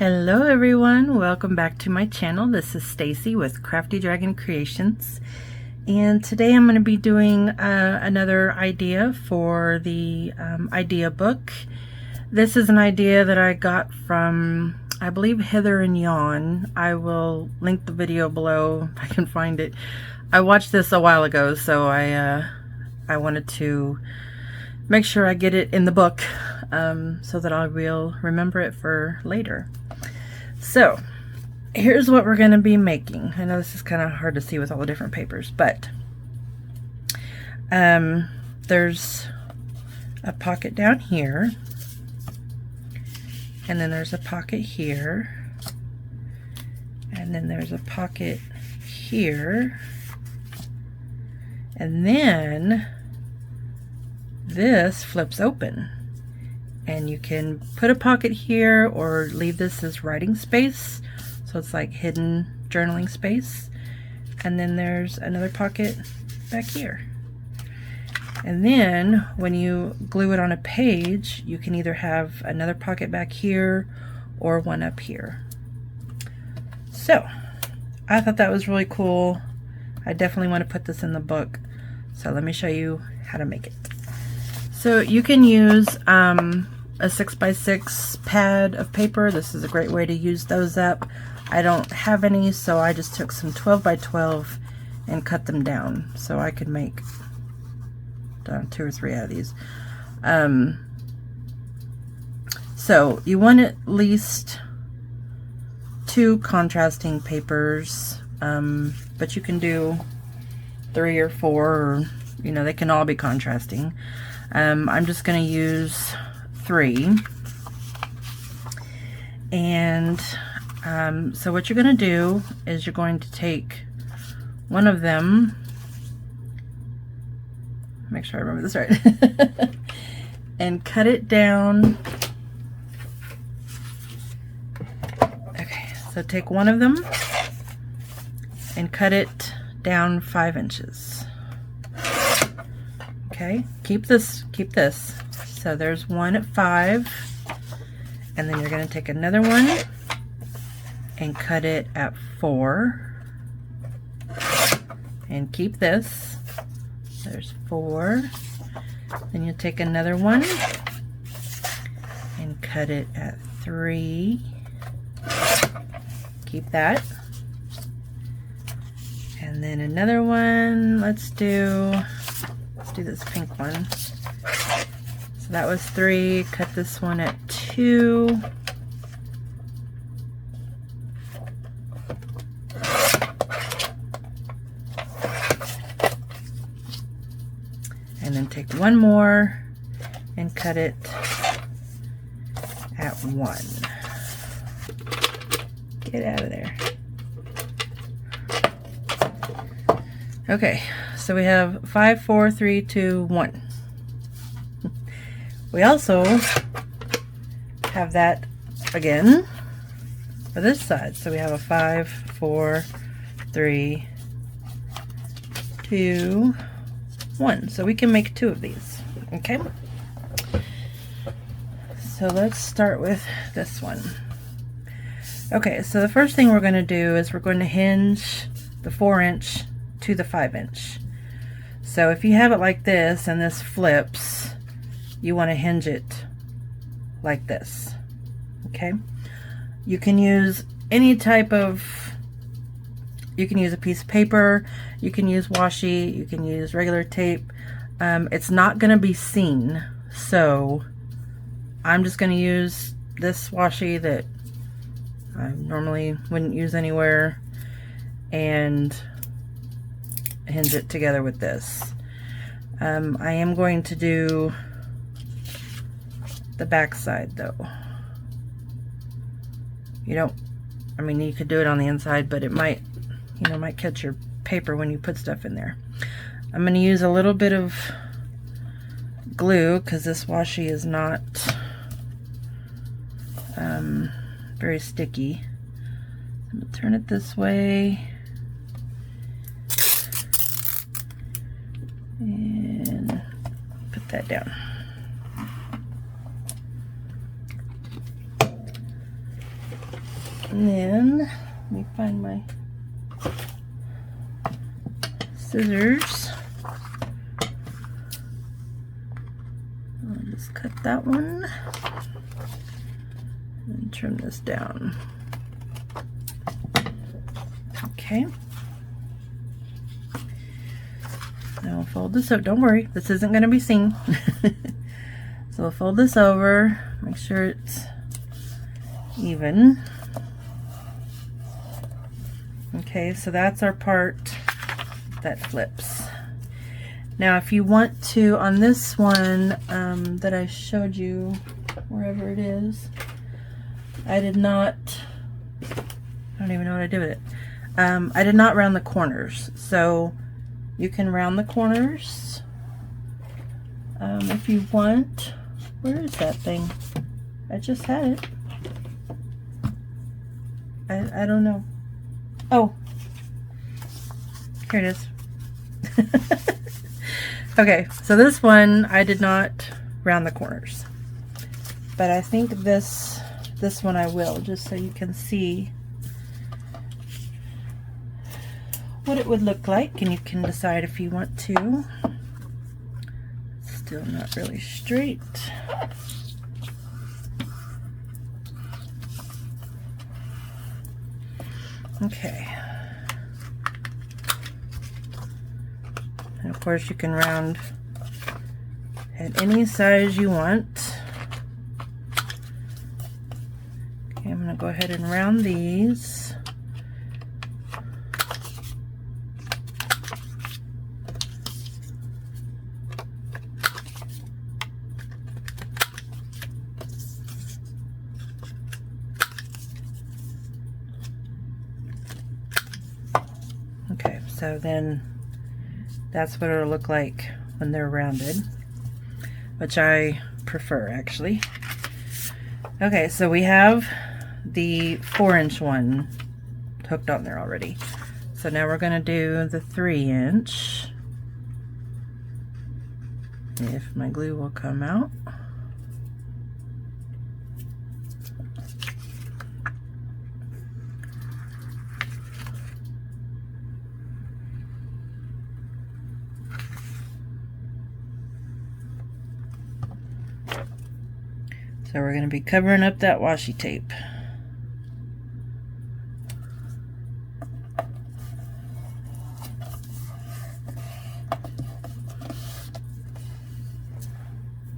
Hello everyone, welcome back to my channel. This is Stacy with Crafty Dragon Creations, and today I'm going to be doing another idea for the idea book. This is an idea that I got from, I believe, Heather and Yawn. I will link the video below if I can find it. I watched this a while ago, so I wanted to make sure I get it in the book so that I will remember it for later. So here's what we're going to be making. I know this is kind of hard to see with all the different papers, but there's a pocket down here, and then there's a pocket here, and then there's a pocket here, and then this flips open. And you can put a pocket here or leave this as writing space, so it's like hidden journaling space. And then there's another pocket back here. And then when you glue it on a page, you can either have another pocket back here or one up here. So I thought that was really cool. I definitely want to put this in the book. So let me show you how to make it. So you can use a 6x6 pad of paper. This is a great way to use those up. I don't have any, so I just took some 12x12 and cut them down so I could make 2 or 3 out of these. So you want at least 2 contrasting papers, but you can do 3 or 4, or they can all be contrasting. I'm just going to use 3. And so what you're going to do is you're going to take one of them, make sure I remember this right, and cut it down. Okay, so take one of them and cut it down 5 inches. Okay, keep this. So there's one at 5, and then you're going to take another one and cut it at 4, and keep this. There's 4. Then you take another one and cut it at 3. Keep that. And then another one. Let's do this pink one. So that was 3. Cut this one at 2. And then take one more and cut it at 1. Get out of there. Okay, so we have 5, 4, 3, 2, 1. We also have that again for this side. So we have a 5, 4, 3, 2, 1. So we can make 2 of these. Okay. So let's start with this one. Okay, so the first thing we're going to do is we're going to hinge the 4-inch to the 5-inch. So if you have it like this and this flips, you want to hinge it like this. Okay, you can use any type of, you can use a piece of paper, you can use washi, you can use regular tape. It's not going to be seen, so I'm just going to use this washi that I normally wouldn't use anywhere and hinge it together with this. I am going to do the back side though. I mean, you could do it on the inside, but it might, might catch your paper when you put stuff in there. I'm going to use a little bit of glue because this washi is not very sticky. I'm going to turn it this way and put that down. And then let me find my scissors. I'll just cut that one and trim this down. Okay. Now we'll fold this up. Don't worry, this isn't going to be seen. So we'll fold this over, make sure it's even. Okay, so that's our part that flips. Now if you want to, on this one that I showed you, wherever it is, I don't even know what I did with it. I did not round the corners, so you can round the corners if you want. Where is that thing? I just had it. I don't know. Oh, here it is. Okay, so this one I did not round the corners, but I think this one I will, just so you can see what it would look like, and you can decide if you want to. Still not really straight. Okay. And of course you can round at any size you want. Okay, I'm going to go ahead and round these. Okay, so then that's what it'll look like when they're rounded, which I prefer actually. Okay, so we have the 4-inch one hooked on there already. So now we're going to do the 3-inch. If my glue will come out. So we're going to be covering up that washi tape.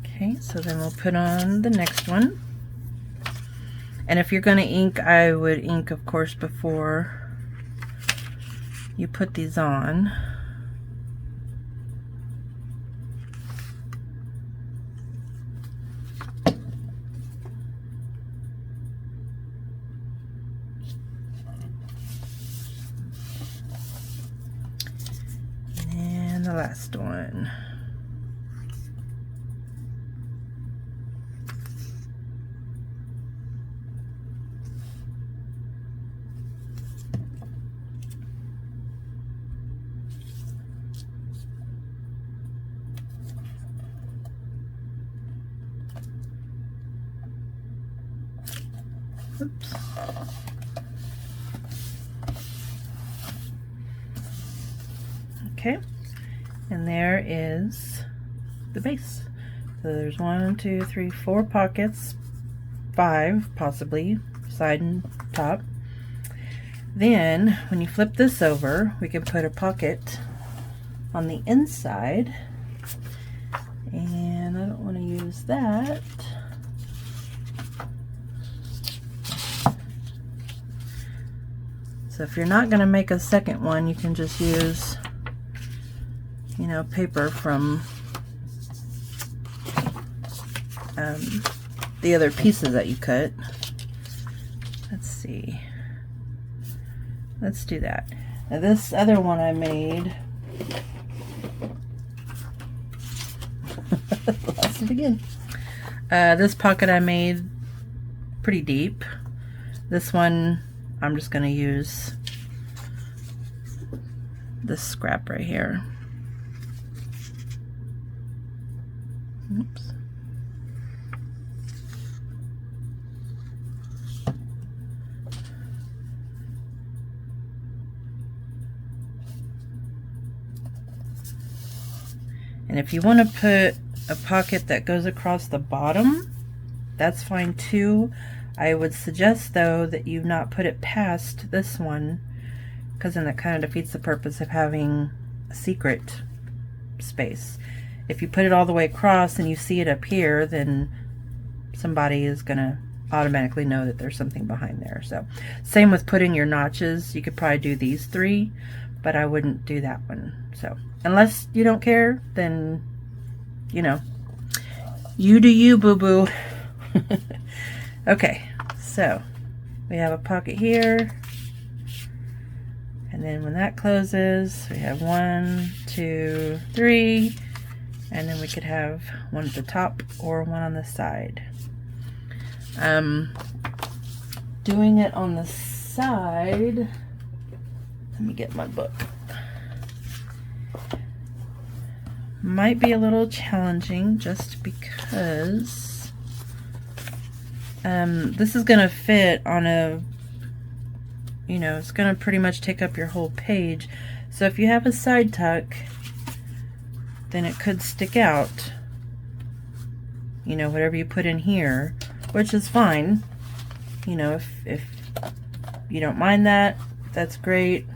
Okay, so then we'll put on the next one. And if you're going to ink, I would ink, of course, before you put these on. And the last one. Oops. Okay, and there is the base. So there's 1, 2, 3, 4 pockets, 5 possibly, side and top. Then when you flip this over, we can put a pocket on the inside, and I don't want to use that. So if you're not going to make a second one, you can just use, you know, paper from the other pieces that you cut. Let's see. Let's do that. Now this other one I made. Lost it again. This pocket I made pretty deep. This one I'm just going to use this scrap right here. Oops. And if you want to put a pocket that goes across the bottom, that's fine too. I would suggest though that you not put it past this one, because then that kind of defeats the purpose of having a secret space. If you put it all the way across and you see it up here, then somebody is gonna automatically know that there's something behind there. So same with putting your notches. You could probably do these 3, but I wouldn't do that one. So unless you don't care, then you know, you do you, boo-boo. Okay, so we have a pocket here, and then when that closes, we have 1, 2, 3, and then we could have one at the top or one on the side. Doing it on the side, let me get my book, might be a little challenging just because this is gonna fit on a, you know, it's gonna pretty much take up your whole page. So if you have a side tuck, then it could stick out, you know, whatever you put in here, which is fine. You know, if you don't mind that, that's great,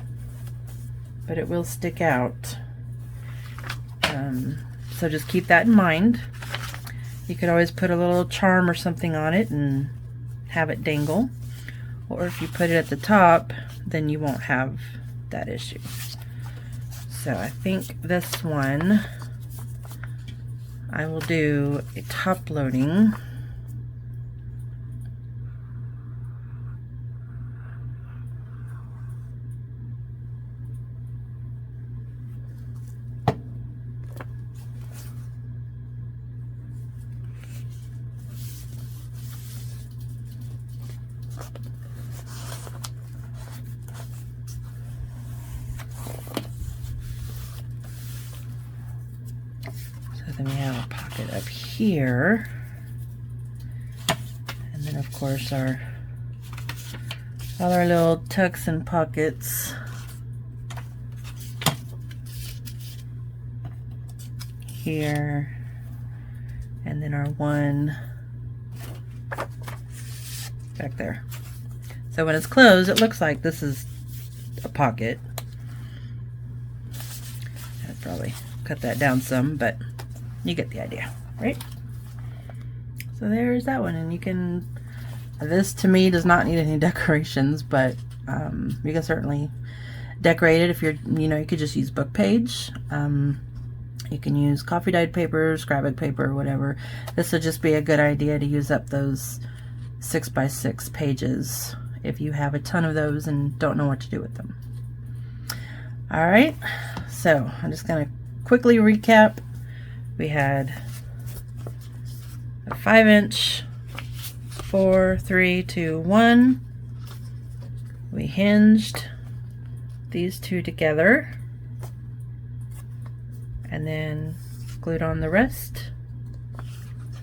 but it will stick out. So just keep that in mind. You could always put a little charm or something on it and have it dangle. Or if you put it at the top, then you won't have that issue. So I think this one, I will do a top loading. Then we have a pocket up here, and then of course all our little tucks and pockets here, and then our one back there. So when it's closed, it looks like this is a pocket. I'd probably cut that down some, but you get the idea, right? So there's that one, and you can, this to me does not need any decorations, but you can certainly decorate it if you're, you know, you could just use book page. You can use coffee dyed paper, scrapbook paper, whatever. This would just be a good idea to use up those 6x6 pages if you have a ton of those and don't know what to do with them. All right, so I'm just gonna quickly recap. We had a 5-inch, 4, 3, 2, 1. We hinged these two together and then glued on the rest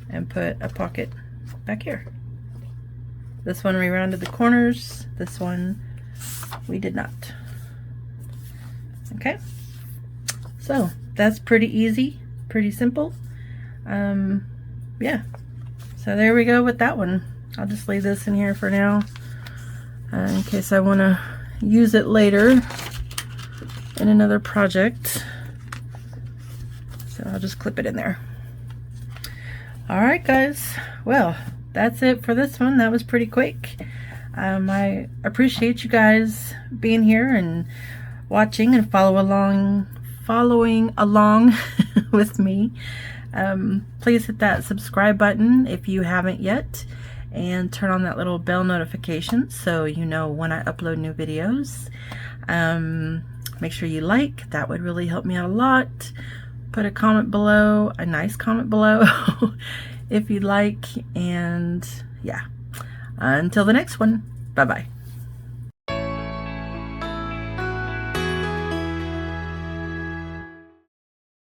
and put a pocket back here. This one we rounded the corners, this one we did not. Okay, so that's pretty easy. Pretty simple. Yeah, so there we go with that one. I'll just leave this in here for now in case I want to use it later in another project. So I'll just clip it in there. Alright guys, well that's it for this one. That was pretty quick. I appreciate you guys being here and watching and following along with me. Please hit that subscribe button if you haven't yet, and turn on that little bell notification so you know when I upload new videos. Make sure you like, that would really help me out a lot. Put a comment below, a nice comment below if you'd like, and yeah, until the next one, bye bye.